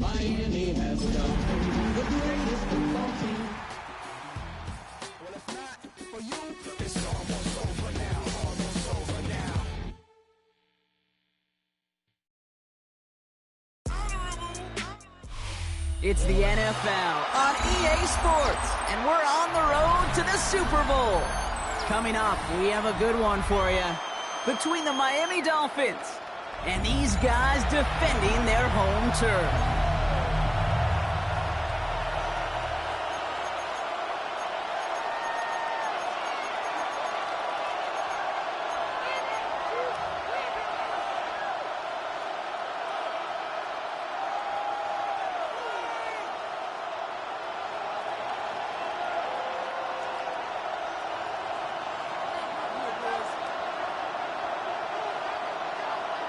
Miami has come the greatest football team. Well, if not for you, it's almost over now, almost over now. It's the NFL on EA Sports, and we're on the road to the Super Bowl. Coming up, we have a good one for you. Between the Miami Dolphins and these guys defending their home turf.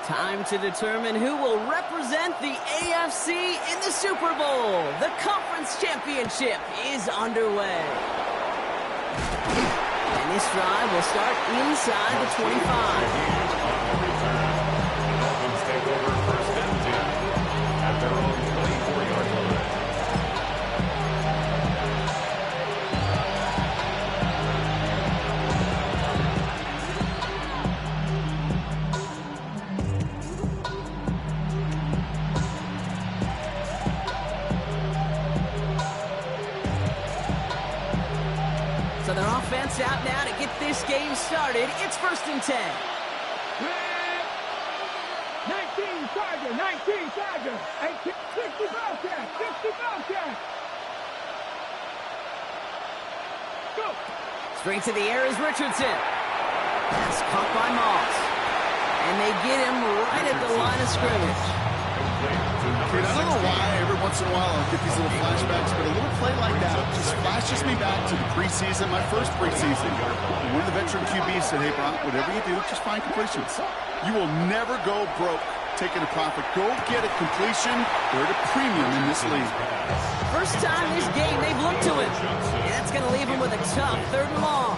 Time to determine who will represent the AFC in the Super Bowl. The conference championship is underway. And this drive will start inside the 25. Dolphins take over first and 10 at their own 24-yard line. So their offense out now to get this game started. It's first and 10. 19 Tiger, 19 Tiger, 60 Bobcat, 60 Bobcat. Go. Straight to the air is Richardson. That's caught by Moss. And they get him right at the line of scrimmage. Dude, I don't know why every once in a while I'll get these little flashbacks, but a little play like that just flashes me back to the preseason, my first preseason. One of the veteran QBs said, hey, Brock, whatever you do, just find completions. You will never go broke taking a profit. Go get a completion. They're at a premium in this league. First time this game, they've looked to it. And that's going to leave him with a tough 3rd and long.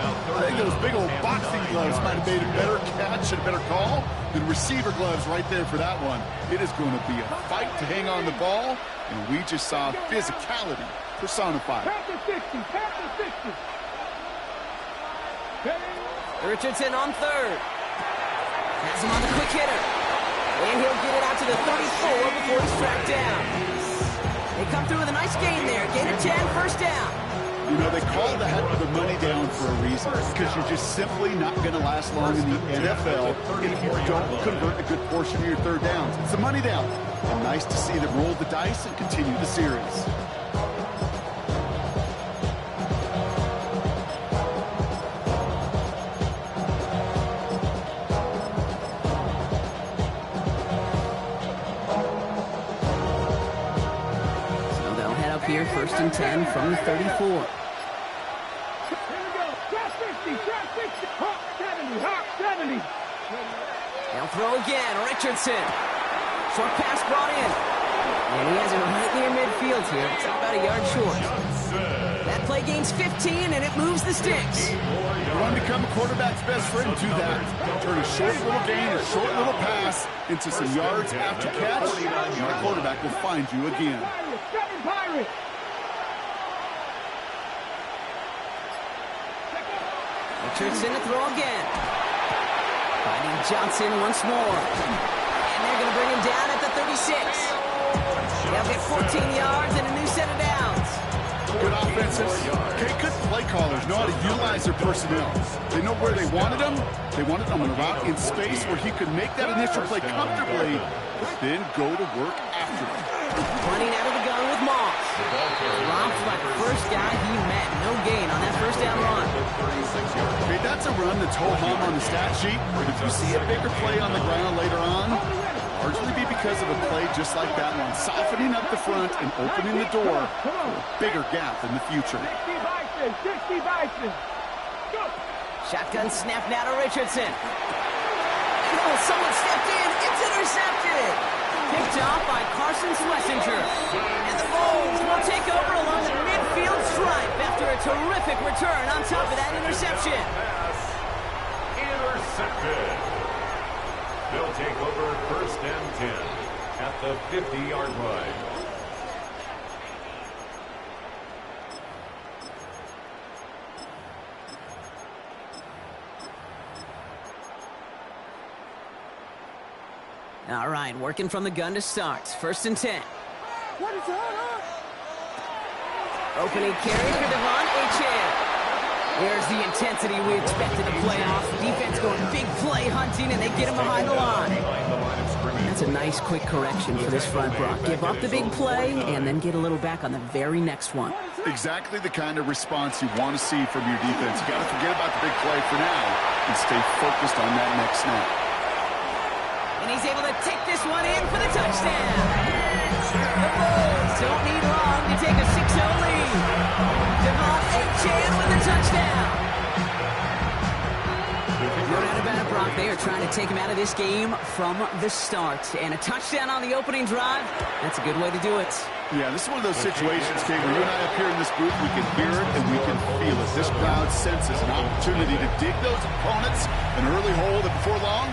I think those big old boxing gloves might have made a better catch and a better call than receiver gloves right there for that one. It is going to be a fight to hang on the ball, and we just saw physicality personified. Pass to 60, pass to 60. Richardson on 3rd. Has him on the quick hitter. And he'll get it out to the 34 before he's tracked down. They come through with a nice gain there. Gain of 10, first down. You know, they call that the money down for a reason, because you're just simply not going to last long in the NFL if you don't convert a good portion of your 3rd downs. It's the money down. And nice to see them roll the dice and continue the series. So they'll head up here, first and 10 from the 34. Hawk 70, Hawk 70. They'll throw again, Richardson. Short pass brought in. And he has it right near midfield here. It's about a yard short. That play gains 15, and it moves the sticks. You want to become a quarterback's best friend, do that. Turn a short little gain, a short little pass into some yards after catch, and your quarterback will find you again. Pirates. Richardson to throw again. Finding Johnson once more. And they're going to bring him down at the 36. They'll get 14 yards and a new set of downs. Good offenses. Okay, good play callers know how to utilize their personnel. They know where they wanted them. They wanted them on a route in space where he could make that initial play comfortably, then go to work after it. Running out of the gun with Moss. Dropped by the first guy he met. No gain on that first down run. Okay, that's a run that's ho-hum on the stat sheet. But if you see a bigger play on the ground later on, largely be because of a play just like that one, softening up the front and opening the door for a bigger gap in the future. 60 Bison. Go. Shotgun snap now to Richardson. Oh, someone stepped in. It's intercepted. Picked off by Carson Schlesinger. And the Bulls will take over along the midfield stripe after a terrific return on top of that interception. Intercepted. They'll take over first and 10 at the 50-yard line. All right, working from the gun to start. 1st and 10. Opening carry for Devon Achane. There's the intensity we expected to play off. Defense going big play hunting, and they get him behind the line. That's a nice quick correction for this front, Brock. Give up the big play, and then get a little back on the very next one. Exactly the kind of response you want to see from your defense. You got to forget about the big play for now and stay focused on that next snap. And he's able to take this one in for the touchdown. The Bulls don't need long to take a 6-0 lead. Devon Achane with the touchdown. No doubt about it, Brock. They are trying to take him out of this game from the start. And a touchdown on the opening drive, that's a good way to do it. Yeah, this is one of those situations, Kate, where you and I up here in this booth, we can hear it and we can feel it. This crowd senses an opportunity to dig those opponents an early hole that before long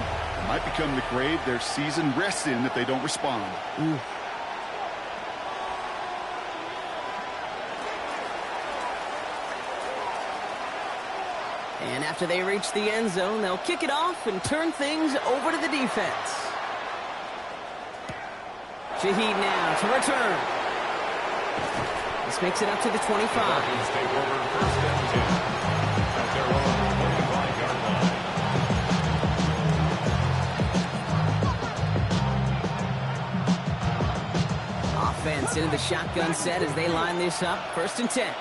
might become the grave their season rests in if they don't respond. Ooh. And after they reach the end zone, they'll kick it off and turn things over to the defense. Shaheed now to return. This makes it up to the 25. Take over 1st and 10 at their own 25-yard line. Offense into the shotgun set as they line this up. 1st and 10.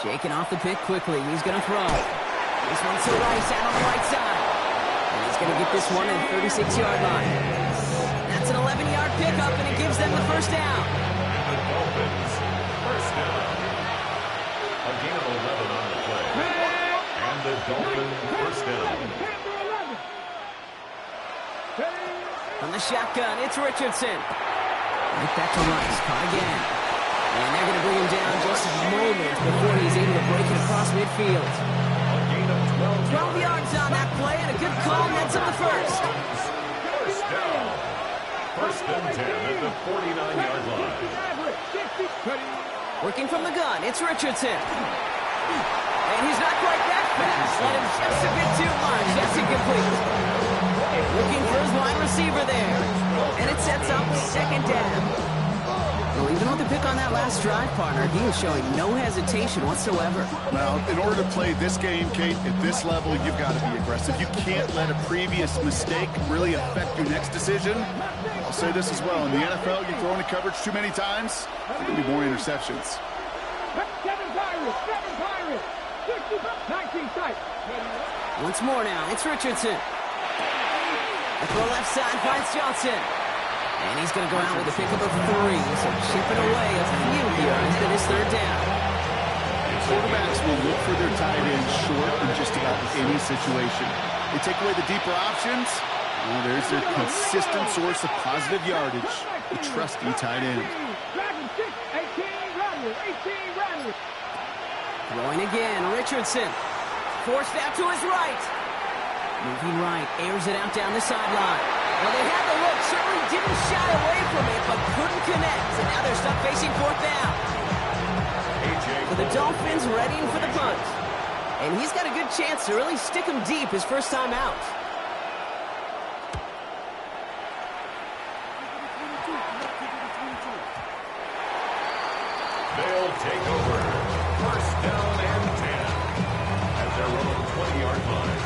Shaking off the pick quickly. He's going to throw. This one's to Rice out on the right side. And he's going to get this one at the 36-yard line. That's an 11-yard pickup, and it gives them the 1st down. And the Dolphins, 1st down. A gain of 11 on the play. And the Dolphins, 1st down. From the shotgun, it's Richardson. Right back to Rice. Caught again. And they're going to bring him down just moments before he's able to break it across midfield. A gain of 12 yards on that play, and a good call nets up the 1st. 1st down. 1st and 10 at the 49-yard line. Working from the gun, it's Richardson. And he's not quite that fast. Let him just a bit too much. That's incomplete. Looking for his wide receiver there. And it sets up 2nd down. Well, even with the pick on that last drive, partner, he is showing no hesitation whatsoever. Well, in order to play this game, Kate, at this level, you've got to be aggressive. You can't let a previous mistake really affect your next decision. I'll say this as well. In the NFL, you throw into coverage too many times, there will be more interceptions. 7 Pirates. 19 sight. Once more now, it's Richardson. The throw left side finds Johnson. And he's going to go out with a pickup of 3, so chipping away a few yards to this 3rd down. Quarterbacks will look for their tight ends short in just about any situation. They take away the deeper options. Well, there's their consistent source of positive yardage, the trusty tight end. Throwing again, Richardson. Forced out to his right. Moving right, airs it out down the sideline. Well, they had the look, certainly didn't shy away from it, but couldn't connect. And now they're stuck facing 4th down. For the Dolphins, readying for the punt. And he's got a good chance to really stick him deep his first time out. They'll take over 1st down and 10 at their own 20-yard line.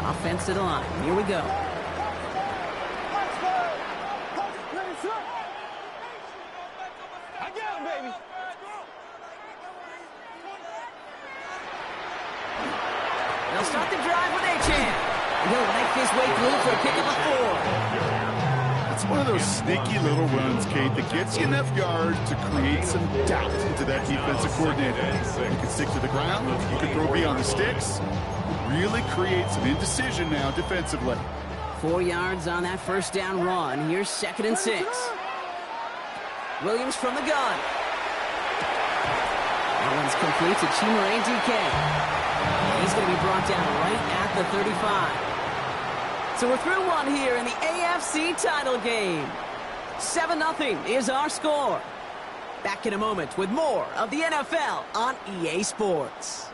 Offense to the line. Here we go. start the drive with Achan. He'll make his way through for a pickup of 4. It's one of those sneaky little runs, Kate, that gets you enough yards to create some doubt into that defensive coordinator. You can stick to the ground. You can throw beyond the sticks. Really create some indecision now defensively. 4 yards on that first down run. Here's 2nd and 6. Williams from the gun. That one's complete to Chimere DK. He's going to be brought down right at the 35. So we're through one here in the AFC title game. 7-0 is our score. Back in a moment with more of the NFL on EA Sports.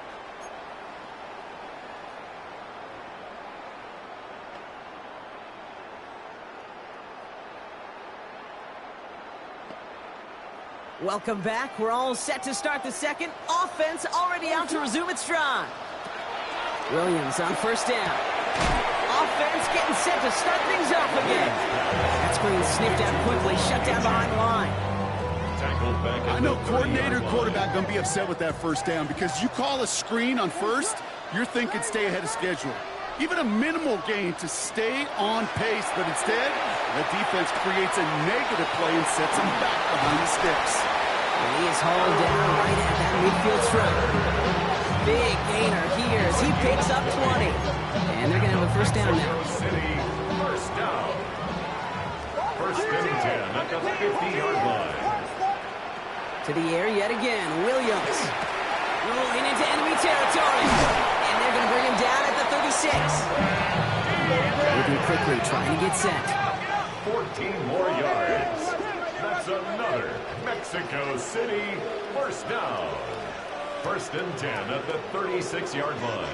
Welcome back. We're all set to start the second. Offense already out to resume its drive. Williams on first down. Offense getting set to start things off again. That screen sniffed out quickly, shut down behind the line. I know coordinator, quarterback going to be upset with that first down because you call a screen on first, you're thinking stay ahead of schedule. Even a minimal gain to stay on pace, but instead, the defense creates a negative play and sets him back behind the sticks. And he is hauled down right at that midfield stripe. Big gainer here as he picks up 20. And they're going to have a first down now. City, first down. First and 10 at the 50-yard line. To the air yet again. Williams rolling into enemy territory. And they're going to bring him down at the 36. Moving quickly, trying to get set. 14 more yards. That's another Mexico City first down. First and 10 at the 36-yard line.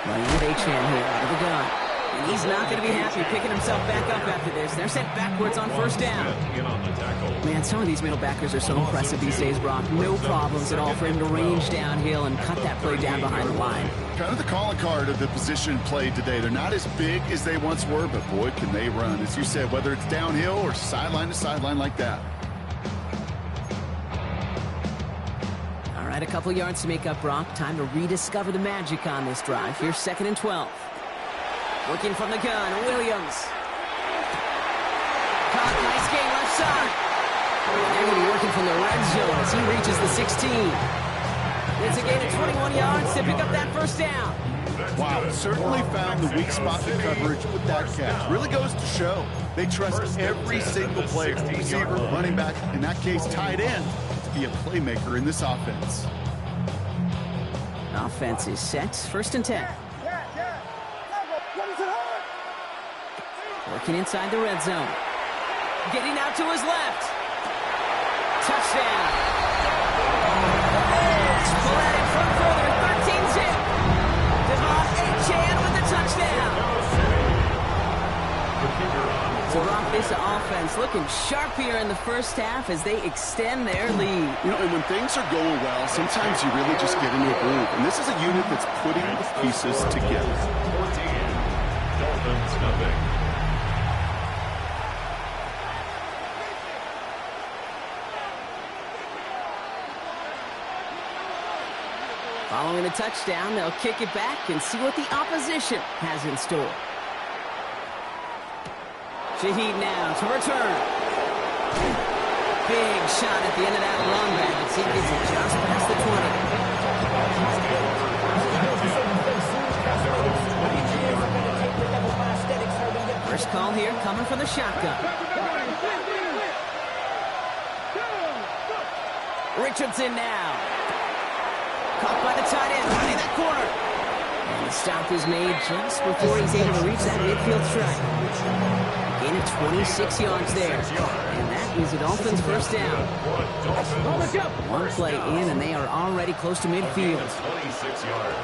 Running with Achan here out of the gun. And he's not going to be happy picking himself back up after this. They're sent backwards on first down. In on the tackle. Man, some of these middle backers are so impressive these days, Brock. No problems at all for him to range downhill and cut that play down behind the line. Kind of the calling card of the position played today. They're not as big as they once were, but boy, can they run. As you said, whether it's downhill or sideline to sideline like that. All right, a couple yards to make up, Brock. Time to rediscover the magic on this drive. Here's 2nd and 12. Working from the gun, Williams. Caught, nice game left side. And they're going to be working from the red zone as he reaches the 16. It's a gain of 21 yards to pick up that first down. Wow, certainly found the weak spot in coverage with that catch. Really goes to show they trust every single player, receiver, running back, in that case tight end, to be a playmaker in this offense. Offense is set. 1st and 10. Working inside the red zone. Getting out to his left. Touchdown. Pull that in front further. 13-zip. Devon Achan with the touchdown. So Brock, this offense looking sharp here in the first half as they extend their lead. You know, and when things are going well, sometimes you really just get into a groove. And this is a unit that's putting the pieces together. 14. Dolphins nothing. Following a touchdown, they'll kick it back and see what the opposition has in store. Shaheed now to return. Big shot at the end of that run back. He gets it just past the 20. First call here coming from the shotgun. Richardson now. Caught by the tight end, right in that corner. And the stop is made just before he's able to reach that midfield strike. Gain of 26 yards there. And that is the Dolphins' first down. One play in, and they are already close to midfield. 26 yards.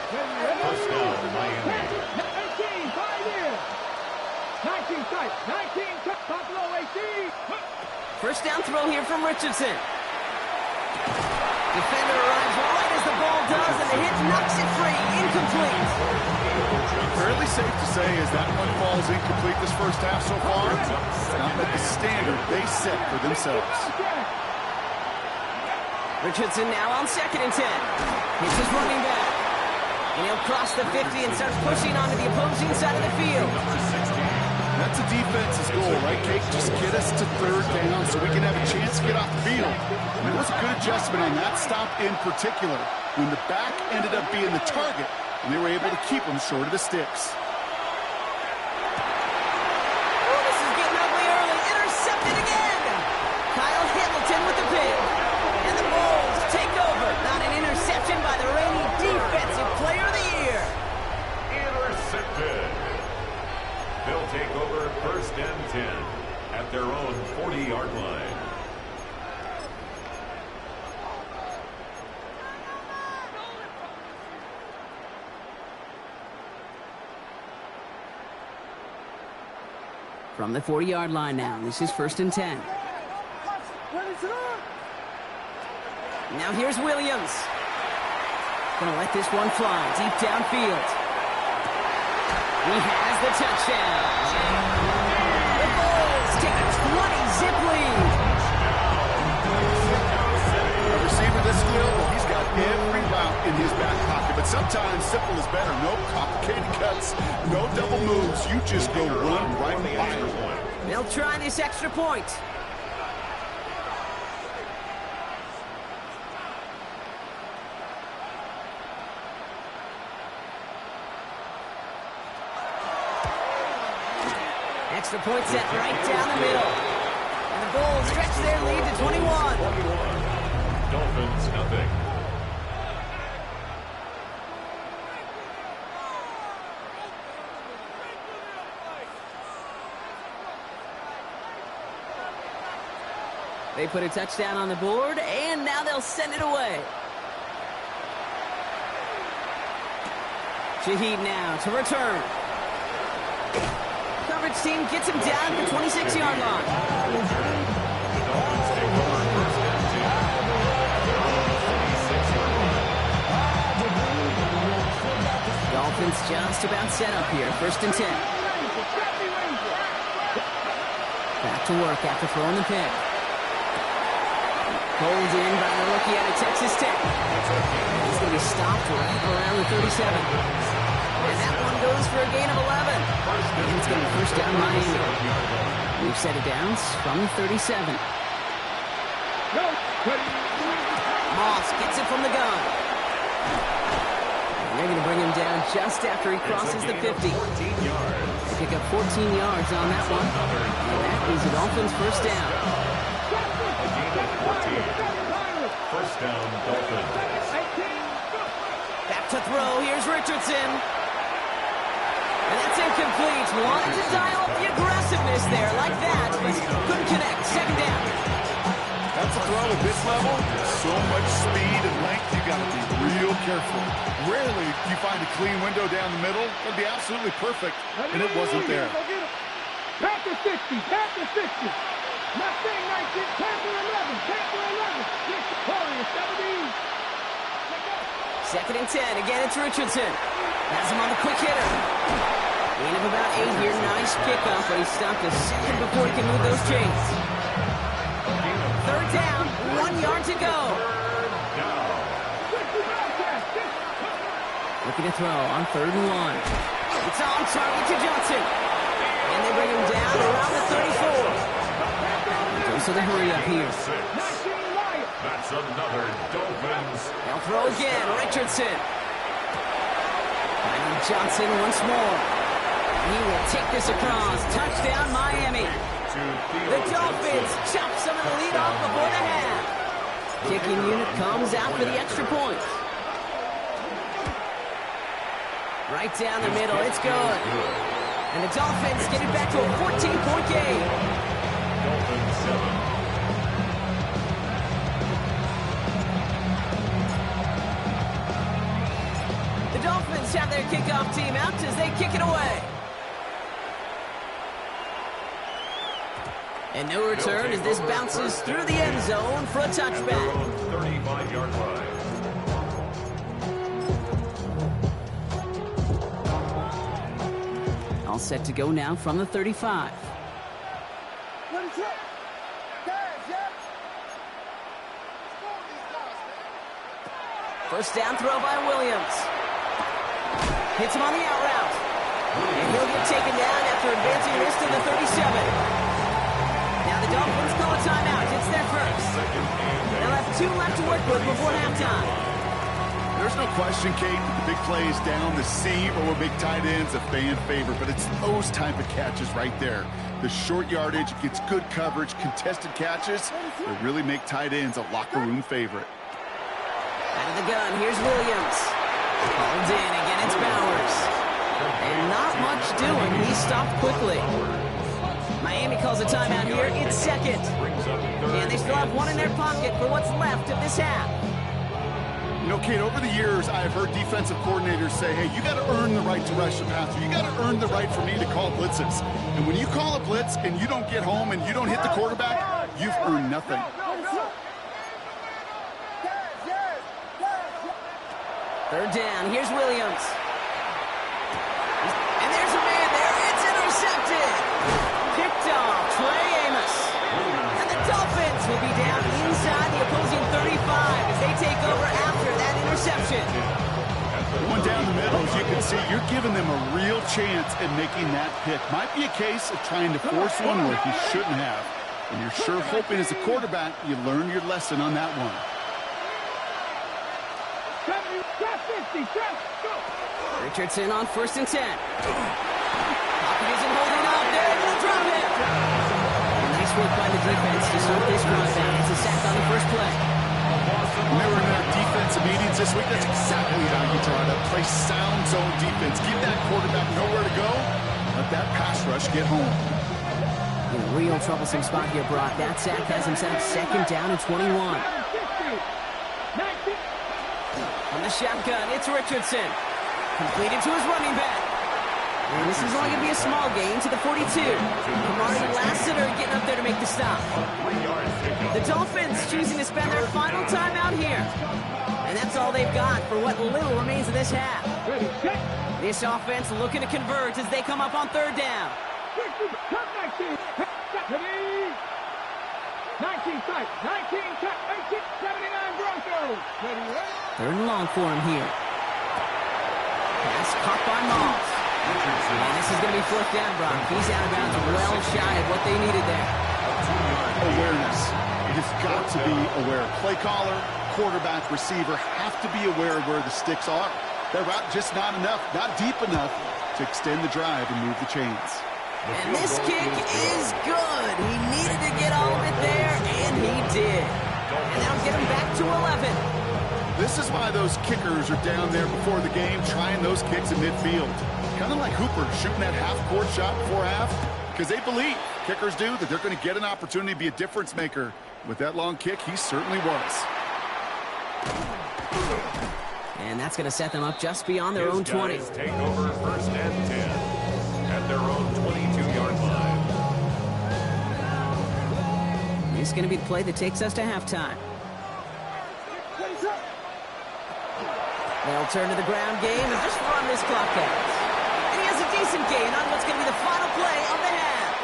First down, Miami. 19, 5 years. 19 sight, 19 cut, Buffalo 18. First down throw here from Richardson. Defender arrives right as the ball does, and the hit knocks it free. Incomplete. Fairly safe to say as that one falls incomplete this first half so far, it's not met the standard they set for themselves. Richardson now on 2nd and 10. Hits his running back. And he'll cross the 50 and start pushing onto the opposing side of the field. That's a defense's goal, right, Kate? Just get us to third down so we can have a chance to get off the field. And it was a good adjustment on that stop in particular when the back ended up being the target, and they were able to keep him short of the sticks. Oh, this is getting ugly early. Intercepted again. Kyle Hamilton with the pick. And the Bulls take over. Not an interception by the reigning Defensive Player of the Year. Intercepted. They'll take over first and 10 at their own 40-yard line. From the 40-yard line now, this is first and 10. Now here's Williams. Gonna let this one fly deep downfield. He has the touchdown. The Bulls take a 20-zip lead. A receiver this skilled, well, he's got every route in his back pocket, but sometimes simple is better. No complicated cuts, no double moves. You just go run right by him. They'll try this extra point. Extra point set right down the middle. And the Bulls stretch their lead to 21. Dolphins, nothing. They put a touchdown on the board, and now they'll send it away. Shaheed now to return. Coverage team gets him down at the 26-yard line. Dolphins just about set up here. First and 10. Back to work after throwing the pick. Pulled in by the rookie out of Texas Tech. He's going to be stopped right around the 37. And that one goes for a gain of 11. And it's going to be first down Miami. We've set it downs from the 37. Moss gets it from the gun. And they're going to bring him down just after he crosses the 50. They pick up 14 yards on that one. And that is the Dolphins' first down. First down, Dolphins. Back to throw. Here's Richardson. And that's incomplete. Wanted to dial up the aggressiveness there like that, but couldn't connect. Second down. That's a throw at this level. So much speed and length, you got to be real careful. Rarely do you find a clean window down the middle. That'd be absolutely perfect, and it wasn't there. Panther 60, Panther 60. Mustang 19, Panther 11, Panther 11. Victoria 17. Second and 10. Again, it's Richardson. Has him on the quick hitter. Gain of about 8 here. Nice pickup, but he stopped a second before he can move those chains. Third down. 1 yard to go. Looking to throw on third and 1. It's on target to Johnson. And they bring him down around the 34. Goes to the hurry up here. That's another Dolphins. They'll throw again. Richardson. Finding Johnson once more. He will take this across. Touchdown, Miami. The Dolphins chop some of the lead off before the half. Kicking unit comes out for the extra point. Right down the middle. It's good. And the Dolphins get it back to a 14-point game. Dolphins 7. The Dolphins have their kickoff team out as they kick it away. And no return as this bounces through the end zone for a touchback. 35-yard line. All set to go now from the 35. First down throw by Williams. Hits him on the out route. And he'll get taken down after advancing this to the 37. Now the Dolphins call a timeout. It's their first. They'll have 2 left to work with before halftime. There's no question, Kate, that the big plays down the seam or big tight ends a fan favorite, but it's those type of catches right there. The short yardage gets good coverage, contested catches that really make tight ends a locker room favorite. Out of the gun, here's Williams. Hauled in, again it's Bowers. And not much doing, he stopped quickly. Miami calls a timeout here, it's second. And they still have 1 in their pocket for what's left of this half. You know, Kate, over the years, I've heard defensive coordinators say, hey, you got to earn the right to rush the passer. You got to earn the right for me to call blitzes. And when you call a blitz and you don't get home and you don't hit the quarterback, you've earned nothing. Third down, here's Williams. And there's a man there, it's intercepted. Picked off, Trey Amos. And the Dolphins will be down inside the opposing 35 as they take over after that interception. Going down the middle, as you can see, you're giving them a real chance at making that pick. Might be a case of trying to force one where he shouldn't have. And you're sure hoping as a quarterback you learn your lesson on that one. Richardson on 1st and 10. Pocket isn't holding up. They're able to drop it. Nice work by the defense to start this drive out. It's a sack on the first play. When they were in their defensive meetings this week, that's exactly how you try to play sound zone defense. Give that quarterback nowhere to go. Let that pass rush get home. In a real troublesome spot here, Brock. That sack has him set up 2nd down and 21. From the shotgun, it's Richardson. Completed to his running back. And this is only going to be a small gain to the 42. Kamari Lassiter getting up there to make the stop. The Dolphins choosing to spend their final time out here. And that's all they've got for what little remains of this half. This offense looking to convert as they come up on 3rd down. 19 tight, 19 cut, 79 Broncos. 3rd and long for him here. Pass caught by Moss. And this is going to be 4th down, Brock. He's out of bounds well shy of what they needed there. Awareness. You just got to be aware. Play caller, quarterback, receiver have to be aware of where the sticks are. They're just not enough, not deep enough to extend the drive and move the chains. And this kick is good. He needed to get all of it there, and he did. And that'll get him back to 11. This is why those kickers are down there before the game trying those kicks in midfield. Kind of like Hooper shooting that half-court shot before half, because they believe, kickers do, that they're going to get an opportunity to be a difference maker. With that long kick, he certainly was. And that's going to set them up just beyond their own 20. Take over 1st and 10 at their own 22-yard line. This is going to be the play that takes us to halftime. They'll turn to the ground game and just run this clock out. And he has a decent gain on what's going to be the final play of the half.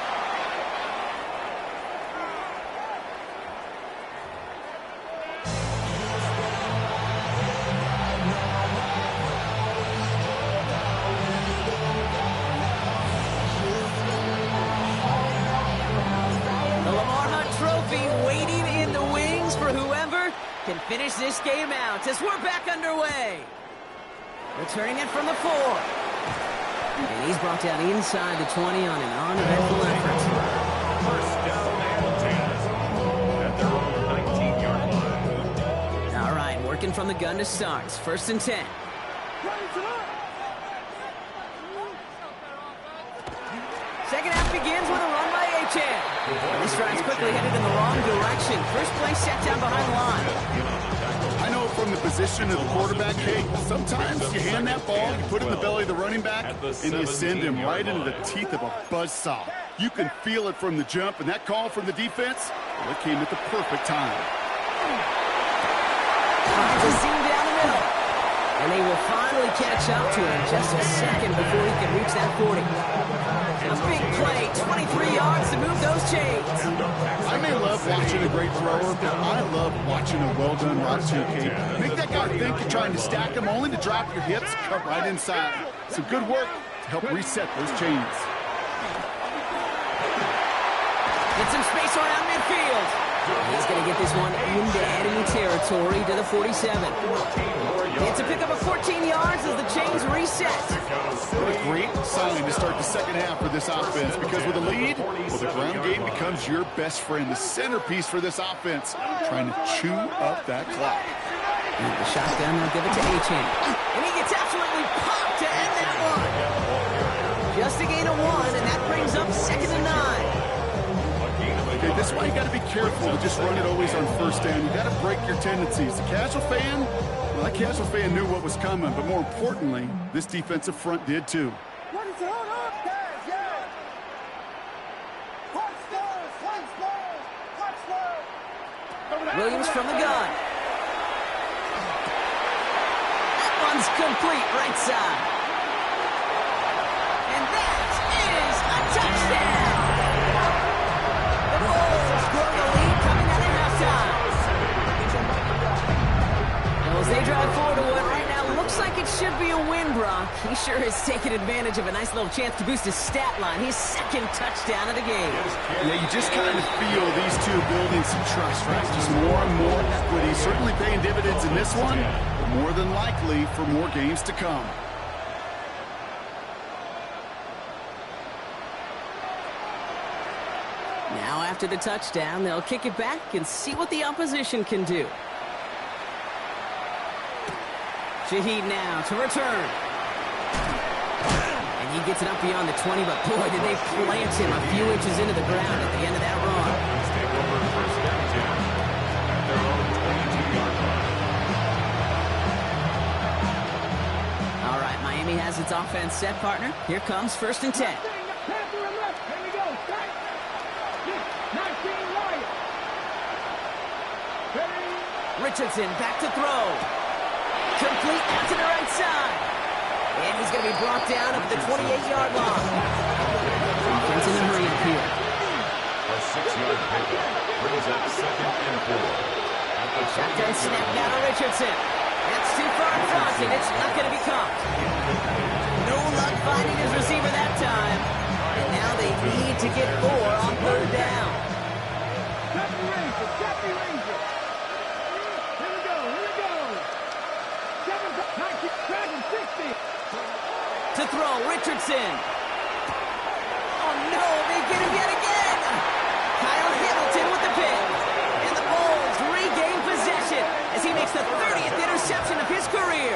The Lamar Hunt Trophy waiting in the wings for whoever can finish this game out as we're back underway. Returning it from the 4. And he's brought down inside the 20 on an uneventful effort. 1st down and 10 at their own 19-yard line. All right, working from the gun to start. 1st and 10. Second half begins with a run by Achane. And this drive's quickly headed in the wrong direction. First play set down behind the line. I know from the position of the quarterback, Kate, sometimes you hand that ball, you put it in the belly of the running back, and you send him right into the teeth of a buzzsaw. You can feel it from the jump, and that call from the defense, well, it came at the perfect time. The seam down the middle. And they will finally catch up to him just a second before he can reach that 40. A big play, 23 yards to move those chains. I may love watching a great thrower, but I love watching a well-done route too, Kate. Make that guy think you're trying to stack him only to drop your hips, cut right inside. Some good work to help reset those chains. Get some space around midfield. He's going to get this one into enemy territory to the 47. It's a pickup of 14 yards as the chains reset. What a great sign to start the second half for this offense, because with a lead, well, the ground game becomes your best friend, the centerpiece for this offense, trying to chew up that clock. And the shotgun, they'll give it to Achane. And he gets absolutely popped to end that one. Just a gain of 1, and that brings up 2nd and 9. Okay, this is why you got to be careful to just run it always on first down. You got to break your tendencies. The casual fan, well, that casual fan knew what was coming, but more importantly, this defensive front did too. What is it? Hold up, guys, yeah. Williams from the gun. That one's complete, right side. And that is a touchdown. The Bulls grow the lead coming out of halftime. Well, as they drive forward to what right now looks like it should be a win, Brock. He sure has taken advantage of a nice little chance to boost his stat line. His 2nd touchdown of the game. Yeah, you just kind of feel these two building some trust, right? Just more and more equity. Certainly paying dividends in this one, but more than likely for more games to come. Now after the touchdown, they'll kick it back and see what the opposition can do. Shaheed now to return. And he gets it up beyond the 20, but boy, did they plant him a few inches into the ground at the end of that run. Take over first down 10 at their own 22-yard line. All right, Miami has its offense set, partner. Here comes 1st and 10. Richardson back to throw. Complete out to the right side. And he's going to be brought down up at the 28-yard line. Offense in the hurry up here. A 6-yard pickup brings up 2nd and 4. At the Shotgun snap down to Richardson. That's too far in front, and it's not going to be caught. No luck finding his receiver that time. And now they need to get 4 on 3rd down. To throw, Richardson. Oh no, they get him yet again. Kyle Hamilton with the pick. And the Bulls regain possession as he makes the 30th interception of his career.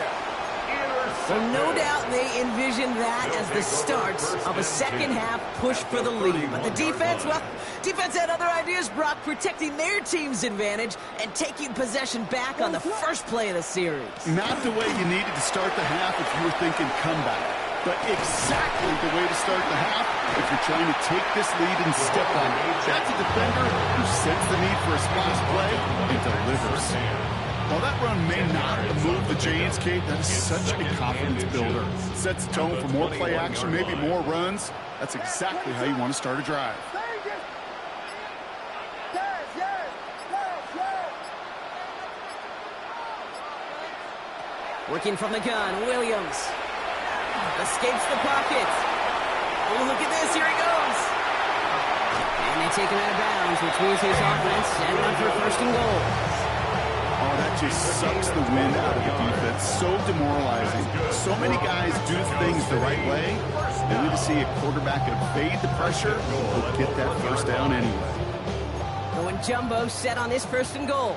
Well, no doubt they envisioned that as the start of a second half push for the lead. But the defense, well, defense had other ideas, Brock, protecting their team's advantage and taking possession back on the first play of the series. Not the way you needed to start the half if you were thinking comeback, but exactly the way to start the half if you're trying to take this lead and step on it. That's a defender who sets the need for a splash play and delivers. While that run may not move the chains, Kate, that is such a confidence builder. Sets the tone for more play action, maybe more runs. That's exactly how you want to start a drive. Working from the gun, Williams. Escapes the pocket. Oh, look at this, here he goes. And they take him out of bounds, which means his offense set up for 1st and goal. Oh, that just sucks the wind out of the defense. So demoralizing. So many guys do things the right way. Only to see a quarterback evade the pressure will get that 1st down anyway. Going jumbo set on this 1st and goal.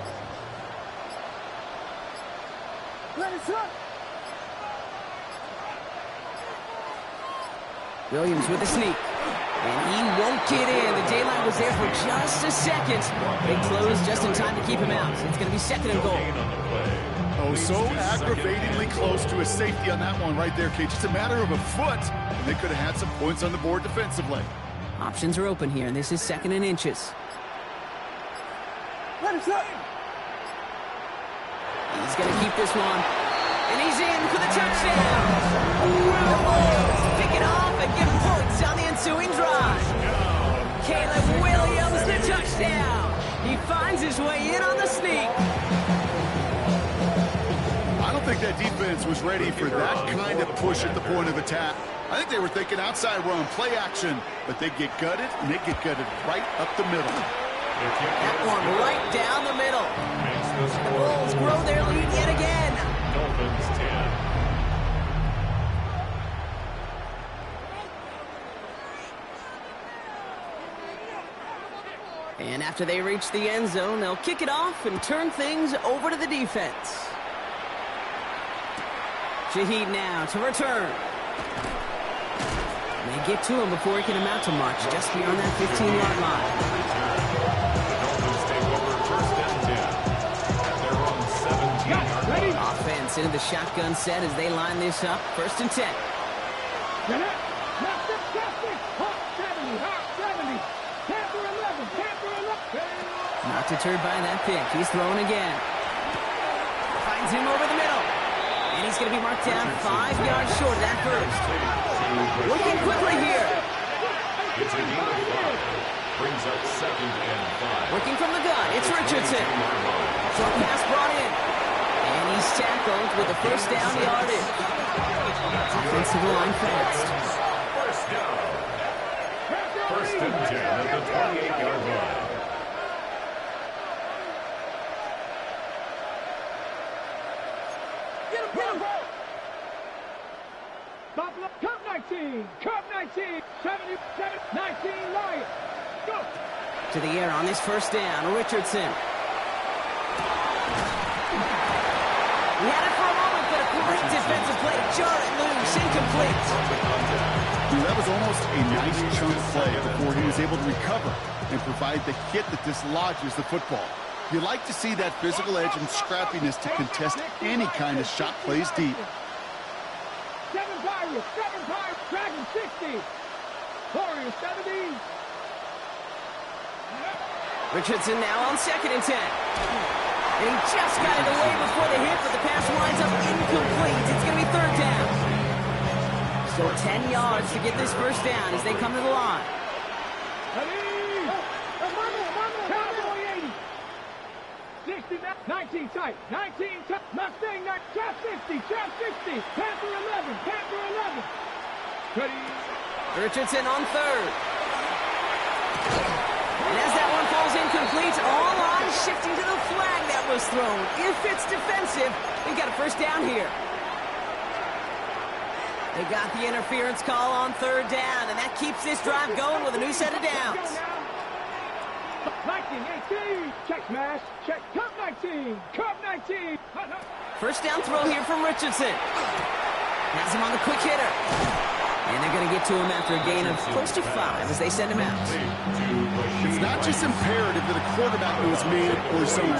Williams with a sneak. And he won't get in. The daylight was there for just a second. They closed just in time to keep him out. It's going to be 2nd and goal. Oh, so aggravatingly close to a safety on that one right there, Kate. Just a matter of a foot. And they could have had some points on the board defensively. Options are open here, and this is 2nd and inches. He's going to keep this one. And he's in for the touchdown. The Bulls pick it off and give points on the ensuing drive. Caleb Williams, the touchdown. He finds his way in on the sneak. I don't think that defense was ready for that kind of push at the point of attack. I think they were thinking outside run, play action, but they get gutted, and they get gutted right up the middle. That one right down the middle. The Bulls grow their lead yet again. Dolphins 10. And after they reach the end zone, they'll kick it off and turn things over to the defense. Shaheed now to return. They get to him before he can amount to much, just beyond that 15-yard line. The Dolphins take over first and 10. They're on 17. Ready? Offense into the shotgun set as they line this up. First and 10. Get it. Left it, left it. Hot 70, hot 70. Tampa 11, Tampa 11. Not deterred by that pick. He's throwing again. Finds him over the middle. And he's going to be marked down 5 yards short of that first. Looking quickly here. It's a gain of 5. Brings up 2nd and 5. Working from the gun. It's Richardson. Short pass brought in. And he's tackled with a first down yardage. Offensive line fast. First down. First and 10 at the 28-yard line. Buffalo, Cup 19, Cup 19, 77, 19, Lions. Go. To the air on this first down. Richardson. He had it for a moment, but a great defensive play. Jar it loose, incomplete. That was almost a nice chunk play before he was able to recover and provide the hit that dislodges the football. You like to see that physical edge and scrappiness to contest any kind of shot plays deep. 7 Pirates, Dragon 60, Warriors 70. Richardson now on 2nd and 10. And he just got it away before the hit, but the pass winds up incomplete. It's going to be 3rd down. So 10 yards to get this first down as they come to the line. Ready? Cowboy 80. 60, 19 tight, 19 tight, Mustang, Chap 60, Panther 11, Panther 11. Ready? Richardson on 3rd. And as that one falls incomplete, all eyes shifting to the flag that was thrown. If it's defensive, we've got a first down here. They got the interference call on 3rd down, and that keeps this drive going with a new set of downs. 19, 18, check smash, check, Cup 19, Cup 19. First down throw here from Richardson. Has him on the quick hitter. And they're going to get to him after a gain of close to 5 as they send him out. It's not just imperative that a quarterback knows man or zone.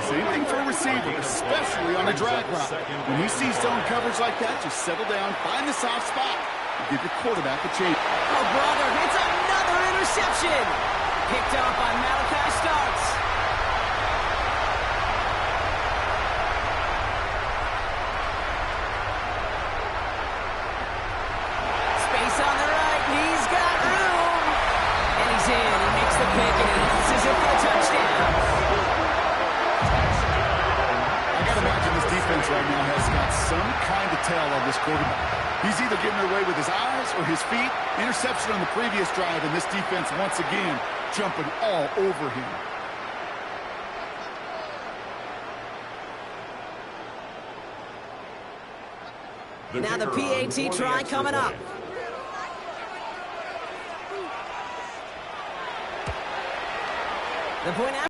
Same thing for a receiver, especially on a drag route. When he sees zone coverage like that, just settle down, find the soft spot, and give your quarterback a chance. Oh, brother, it's another interception. Picked off by Malachi Starks. Space on the right. He's got room. And he's in. He makes the pick, and he announces it for a touchdown. I got to imagine this defense right now has got some kind of tell on this quarterback. He's either getting away with his eyes or his feet. Interception on the previous drive, and this defense once again jumping all over him. Now the PAT try coming up. The point after.